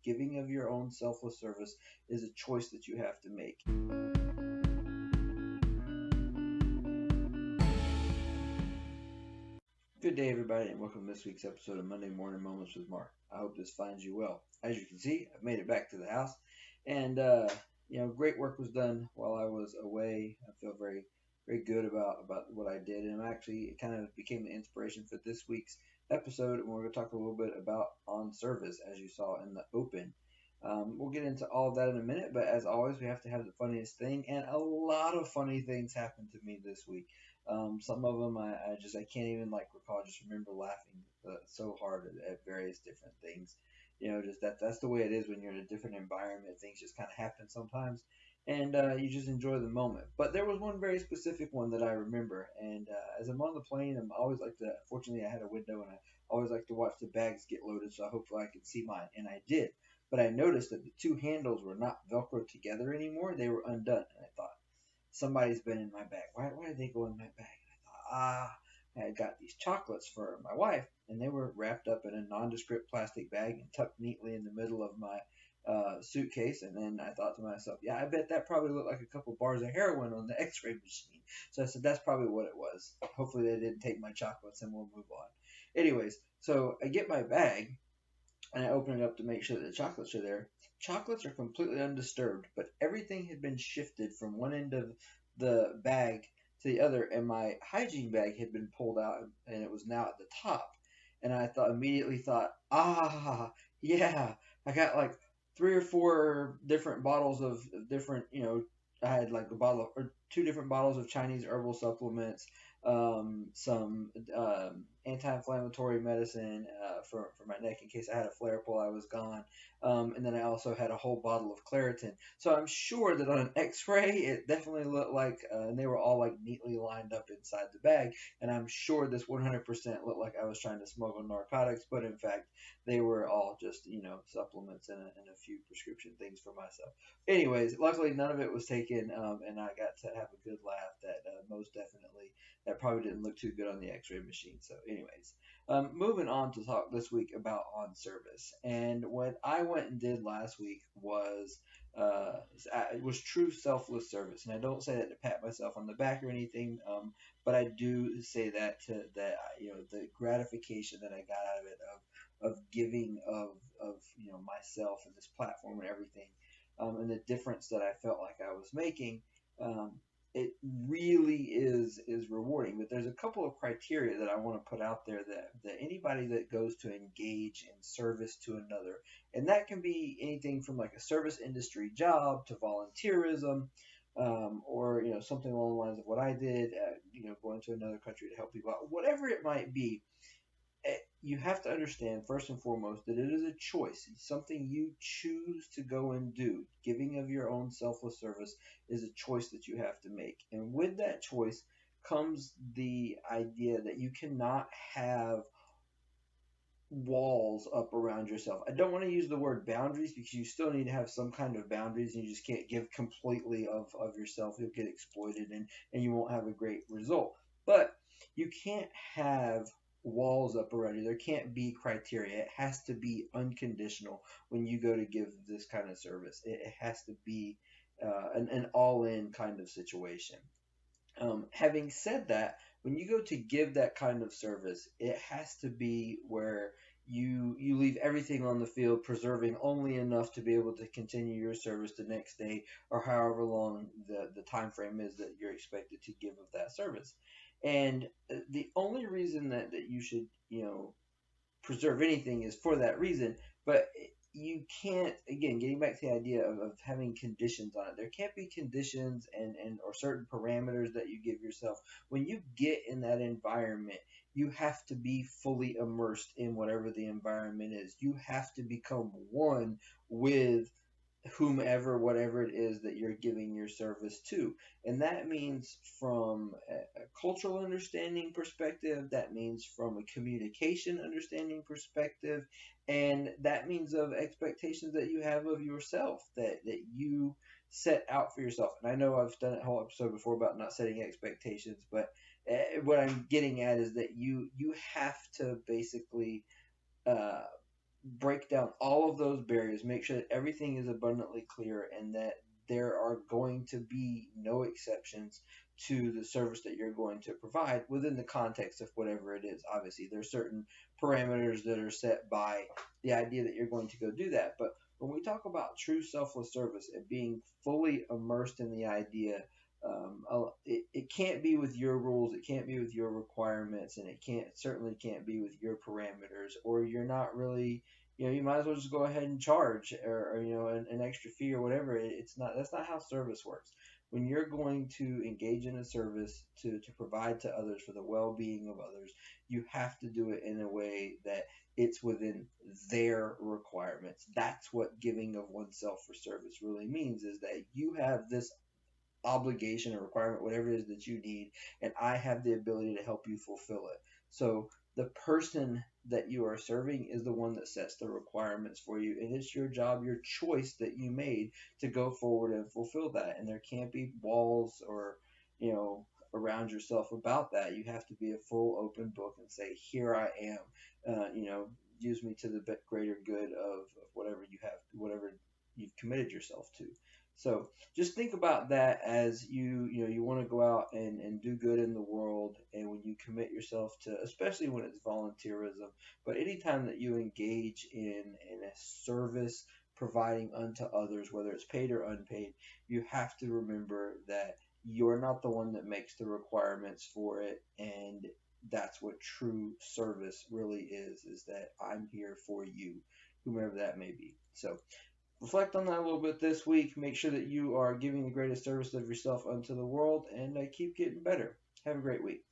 Giving of your own selfless service is a choice that you have to make. Good day, everybody, and welcome to this week's episode of Monday Morning Moments with Mark. I hope this finds you well. As you can see, I've made it back to the house, and great work was done while I was away. I feel very, very good about what I did, and actually, it kind of became the inspiration for this week's episode. And we're going to talk a little bit about on service, as you saw in the open. We'll get into all of that in a minute, but as always, we have to have the funniest thing, and a lot of funny things happened to me this week. Some of them I can't even recall. I just remember laughing so hard at various different things. Just that's the way it is when you're in a different environment. Things just kind of happen sometimes, and you just enjoy the moment. But there was one very specific one that I remember, and as I'm on the plane, I'm always like to. Fortunately, I had a window, and I always like to watch the bags get loaded, so hopefully I could see mine, and I did. But I noticed that the two handles were not Velcro together anymore; they were undone, and I thought, somebody's been in my bag. Why did they go in my bag? And I thought, I had got these chocolates for my wife, and they were wrapped up in a nondescript plastic bag and tucked neatly in the middle of my suitcase. And then I thought to myself, yeah, I bet that probably looked like a couple bars of heroin on the X-ray machine. So I said, that's probably what it was. Hopefully they didn't take my chocolates, and we'll move on. Anyways, so I get my bag, and I open it up to make sure that the chocolates are there. Chocolates are completely undisturbed, but everything had been shifted from one end of the bag to the other, and my hygiene bag had been pulled out, and it was now at the top. And I immediately thought, yeah, I got like three or four different bottles of different, I had like a bottle or two different bottles of Chinese herbal supplements, some anti-inflammatory medicine for my neck in case I had a flare-up while I was gone, and then I also had a whole bottle of Claritin. So I'm sure that on an X-ray, it definitely looked like, and they were all like neatly lined up inside the bag, and I'm sure this 100% looked like I was trying to smuggle narcotics, but in fact, they were all just supplements and a few prescription things for myself. Anyways, luckily none of it was taken, and I got to have a good laugh. That most definitely that probably didn't look too good on the X-ray machine. So, anyways, moving on to talk this week about on service, and what I went and did last week was it was true selfless service, and I don't say that to pat myself on the back or anything, but I do say that to that the gratification that I got out of it of giving of myself and this platform and everything, and the difference that I felt like I was making. Um, it really is rewarding. But there's a couple of criteria that I want to put out there that anybody that goes to engage in service to another, and that can be anything from like a service industry job to volunteerism, or something along the lines of what I did, going to another country to help people out, whatever it might be. You have to understand first and foremost that it is a choice. It's something you choose to go and do. Giving of your own selfless service is a choice that you have to make. And with that choice comes the idea that you cannot have walls up around yourself. I don't want to use the word boundaries because you still need to have some kind of boundaries, and you just can't give completely of yourself. You'll get exploited, and you won't have a great result. But you can't have walls up around you. There can't be criteria. It has to be unconditional when you go to give this kind of service. It has to be an all-in kind of situation. Having said that, when you go to give that kind of service, it has to be where you leave everything on the field, preserving only enough to be able to continue your service the next day or however long the time frame is that you're expected to give of that service. And the only reason that you should preserve anything is for that reason. But you can't, again, getting back to the idea of having conditions on it, there can't be conditions and or certain parameters that you give yourself. When you get in that environment, you have to be fully immersed in whatever the environment is. You have to become one with whomever, whatever it is that you're giving your service to. And that means from a cultural understanding perspective, that means from a communication understanding perspective, and that means of expectations that you have of yourself, that you set out for yourself. And I know I've done a whole episode before about not setting expectations, but what I'm getting at is that you have to basically uh, break down all of those barriers, make sure that everything is abundantly clear, and that there are going to be no exceptions to the service that you're going to provide within the context of whatever it is. Obviously, there are certain parameters that are set by the idea that you're going to go do that. But when we talk about true selfless service and being fully immersed in the idea, it can't be with your rules, it can't be with your requirements, and it certainly can't be with your parameters, or you're not really, you might as well just go ahead and charge, or an extra fee or whatever. It's not, that's not how service works. When you're going to engage in a service to provide to others for the well-being of others, you have to do it in a way that it's within their requirements. That's what giving of oneself for service really means, is that you have this obligation or requirement, whatever it is that you need, and I have the ability to help you fulfill it. So the person that you are serving is the one that sets the requirements for you, and it's your job, your choice that you made to go forward and fulfill that. And there can't be walls or, you know, around yourself about that. You have to be a full open book and say, here I am. Use me to the greater good of whatever you have, whatever you've committed yourself to. So just think about that as you want to go out and do good in the world, and when you commit yourself to, especially when it's volunteerism, but anytime that you engage in a service providing unto others, whether it's paid or unpaid, you have to remember that you're not the one that makes the requirements for it. And that's what true service really is that I'm here for you, whomever that may be. So reflect on that a little bit this week. Make sure that you are giving the greatest service of yourself unto the world, and keep getting better. Have a great week.